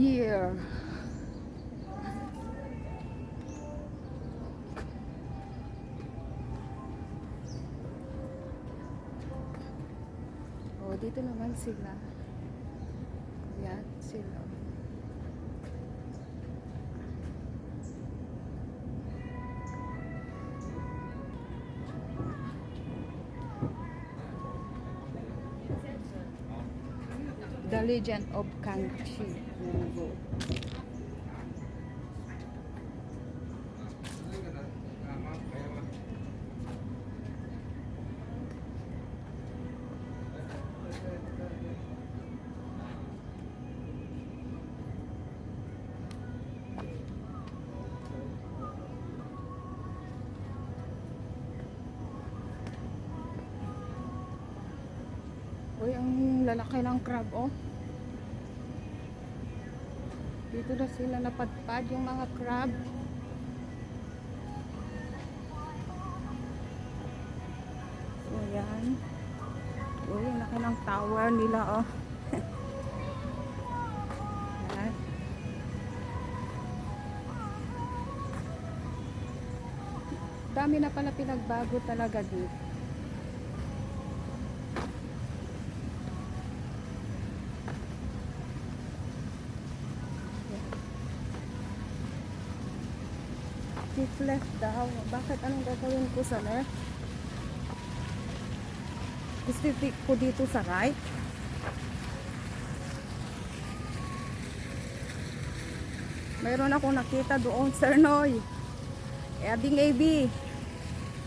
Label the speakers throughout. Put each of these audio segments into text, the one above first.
Speaker 1: dear. Oh, dito naman sila. Yan sila. The Legend of Kangxi. Uy, ang lalaki ng crab, oh. Dito na sila napadpad yung mga crab. So, yan. Uy, ang laki ng tower nila, oh. Yan. Dami na pala pinagbago talaga dito. Shift left daw. Bakit? Anong gagawin ko sa left? Gusto ko dito sa right. Mayroon akong nakita doon, Sir Noy. Ading AB.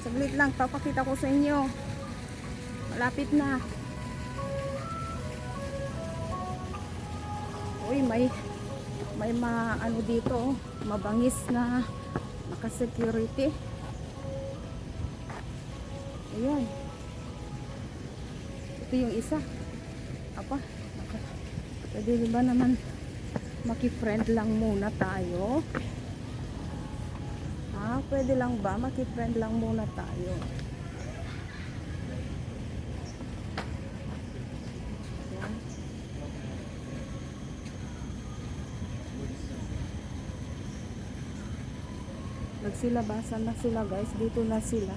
Speaker 1: Saglit lang, papakita ko sa inyo. Malapit na. Uy, may ano dito, mabangis na naka-security. Ayan. Ito yung isa. Apa? Pwede ba naman maki-friend lang muna tayo? Ha? Pwede lang ba? Maki-friend lang muna tayo. Ayan. Nagsilabasan na sila, guys. Dito na sila.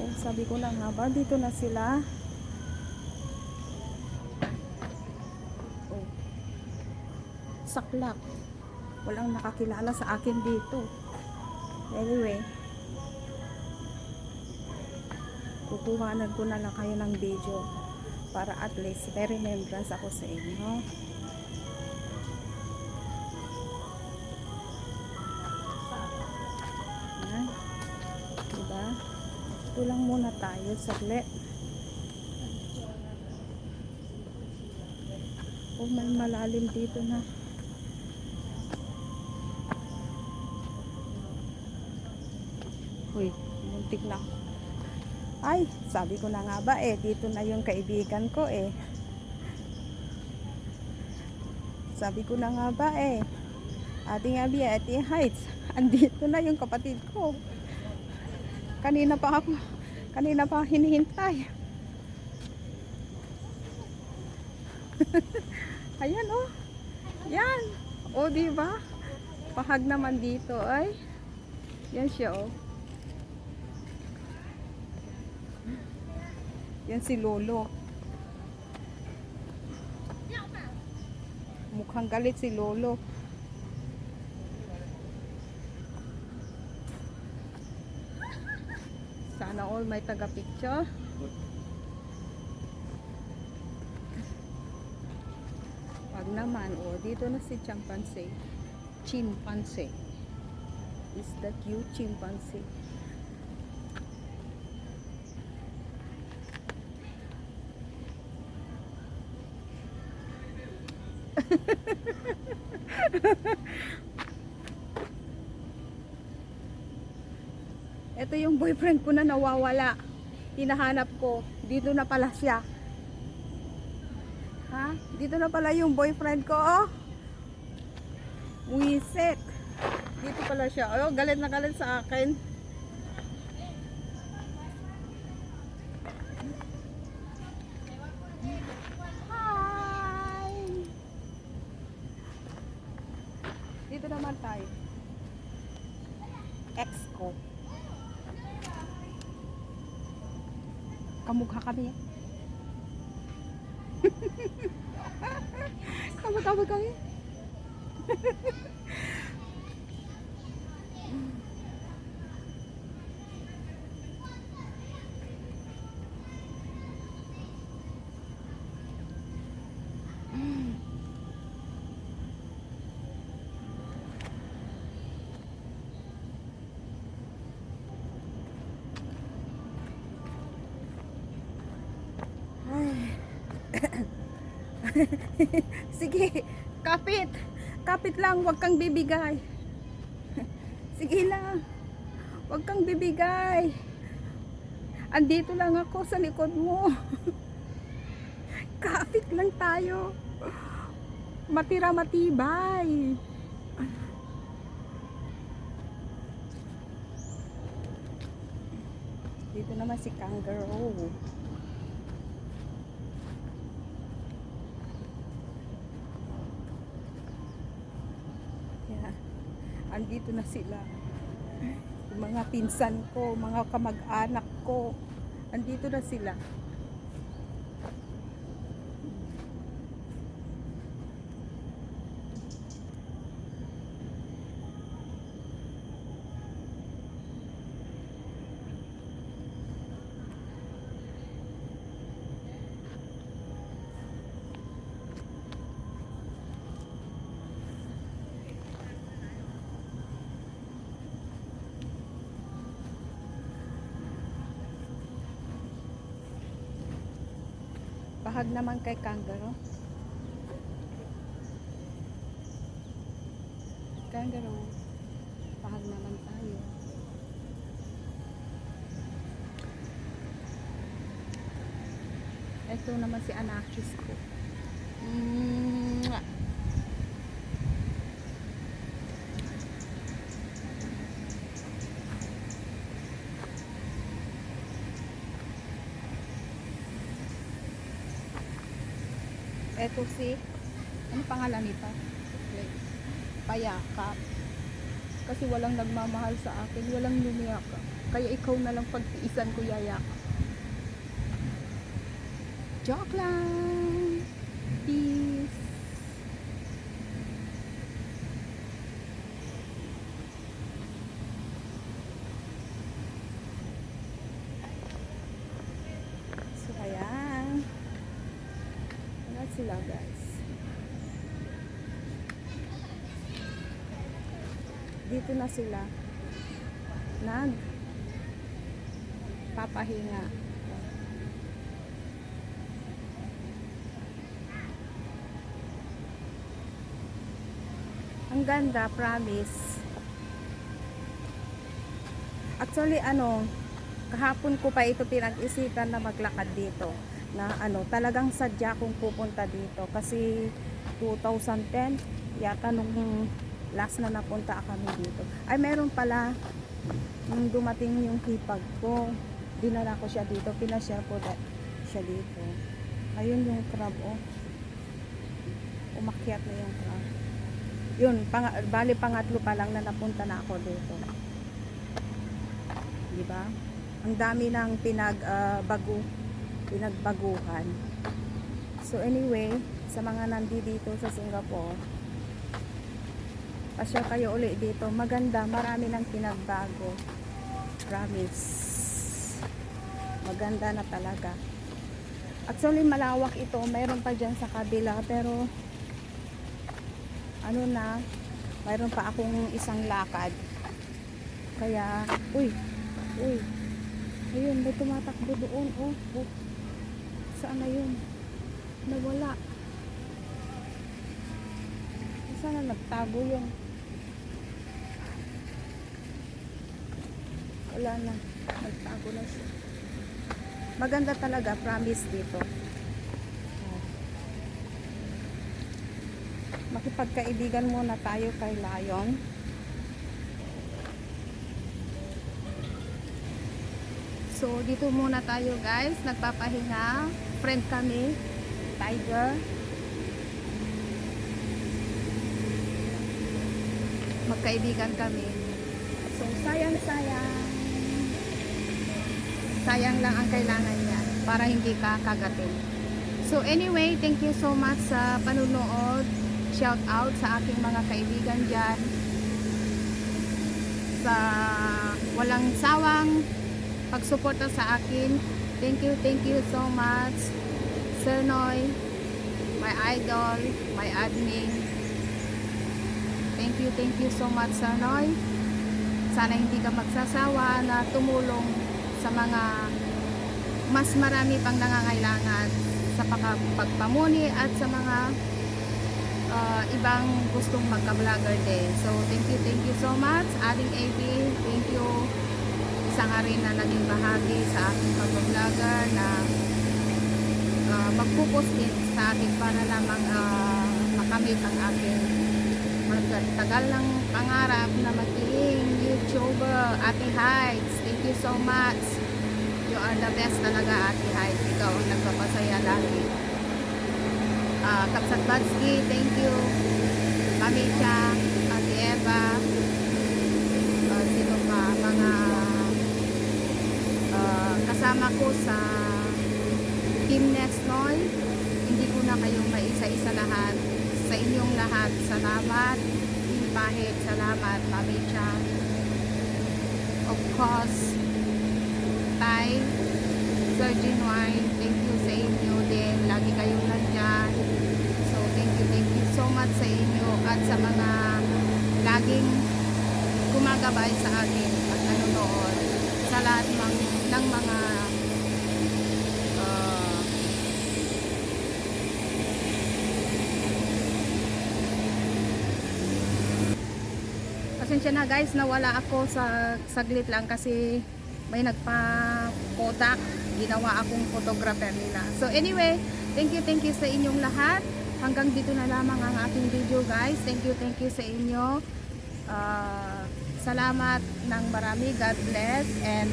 Speaker 1: Okay, sabi ko na nga ba, dito na sila. Oh. Saklak. Walang nakakilala sa akin dito. Anyway, kukuhanan ko na lang kayo ng video para at least may remembrance ako sa inyo. Yan. Diba? Ito lang muna tayo saglit. Oh, may malalim dito na. Uy, muntik na. Ay, sabi ko na nga ba dito na yung kaibigan ko Sabi ko na nga ba Ating Abi, Ating Heights. Andito na yung kapatid ko. Kanina pa hinihintay. Ayan, oh. Yan. Oh, diba? Pahag naman dito, ay. Yan siya, oh. Yan si Lolo. Mukhang galit si Lolo. Sana all may taga-picture. Wag naman, oh, dito na si chimpanzee. Chimpanzee. Is that you, chimpanzee? Ito yung boyfriend ko na nawawala. Hinahanap ko. Dito na pala siya. Ha? Dito na pala yung boyfriend ko, oh. Wisit. Dito pala siya. Oh, galit na galit sa akin. Ex ko. Kamukha kami. Kamukha kami. Sige, kapit. Kapit lang, wag kang bibigay. Sige lang. Wag kang bibigay. Andito lang ako sa likod mo. Kapit lang tayo. Matira matibay. Dito naman si kangaroo. Andito na sila. Yung mga pinsan ko, mga kamag-anak ko, andito na sila. Bahag naman kay kangaroo. Kangaroo. Bahag naman tayo. Ito naman si Anakis ko. Eto si, ano pangalan nito? Like, payakap. Kasi walang nagmamahal sa akin, walang lumiyakap. Kaya ikaw na lang pagtiisan ko yayakap. Joke lang. Peace. So, ayan. Sila guys, dito na sila papahinga. Ang ganda, promise. Actually kahapon ko pa ito pinag-isipan na maglakad dito, na talagang sadya kong pupunta dito kasi 2010 yata nung last na napunta kami dito. Ay meron pala, nung dumating yung hipag ko, dinala ko siya dito, pinashare ko siya dito. Ayun yung crab, umakyat na yung crab. Yun, bali pangatlo pa lang na napunta na ako dito, diba? Ang dami ng pinagbaguhan. So anyway, sa mga nandito sa Singapore, pasya kayo uli dito. Maganda, marami nang pinagbago. Promise. Maganda na talaga. Actually malawak ito, mayroon pa dyan sa kabila, pero mayroon pa akong isang lakad. Kaya, uy, ayun, may tumatakbo doon. Saan na yun? Nawala. Sana nagtago yun. Wala na. Nagtago na siya. Maganda talaga, promise dito. Makipagkaibigan muna tayo kay Lion. So, dito muna tayo guys. Nagpapahinga. Friend kami. Tiger. Magkaibigan kami. So, So, sayang. Sayang lang ang kailangan niya para hindi ka kagatin. So, anyway, thank you so much sa panunood. Shout out sa aking mga kaibigan dyan. Sa walang sawang pagsuporta sa akin. Thank you so much. Sir Noy, my idol, my admin. Thank you so much, Sir Noy. Sana hindi ka magsasawa na tumulong sa mga mas marami pang nangangailangan sa pagpamuni at sa mga ibang gustong magka-vlogger din. So, thank you so much. Aling AB, thank you. Isa nga rin na naging bahagi sa aking pag-vlogger na magpupos din sa akin para lamang makamit ang aking tagal ng pangarap na maging YouTuber. Ate Heights, thank you so much. You are the best talaga, Ate Heights. Ikaw ang nagpapasaya lagi. Kapsat Badsky, thank you. Mami Cha, Ate Eva, sino pa, mga kasama ko sa Team Next Noy. Hindi ko na kayong maisa-isa lahat. Sa inyong lahat, salamat. Pahit, salamat, Mami Cha. Of course, Tay, Sir Genuine, thank you sa inyo din. Lagi kayong nandyan. So, thank you so much sa inyo at sa mga laging gumagabay sa akin at nanonood sa lahat ng mga pasensya na guys, nawala ako sa saglit lang kasi may nagpa-kodak, ginawa akong photographer nila. So anyway, thank you sa inyong lahat. Hanggang dito na lamang ang ating video guys. Thank you sa inyo. Salamat ng marami. God bless. And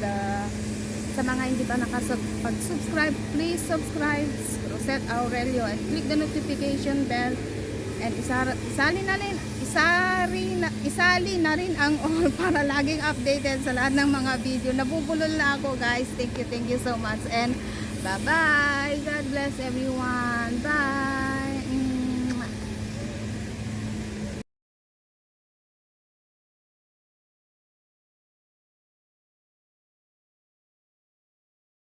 Speaker 1: sa mga hindi pa nakapag-subscribe, please subscribe Rosette Aurelio and click the notification bell. And isali na rin ang all para laging updated sa lahat ng mga video. Nabubulol na ako guys. Thank you so much and bye bye. God bless everyone. Bye.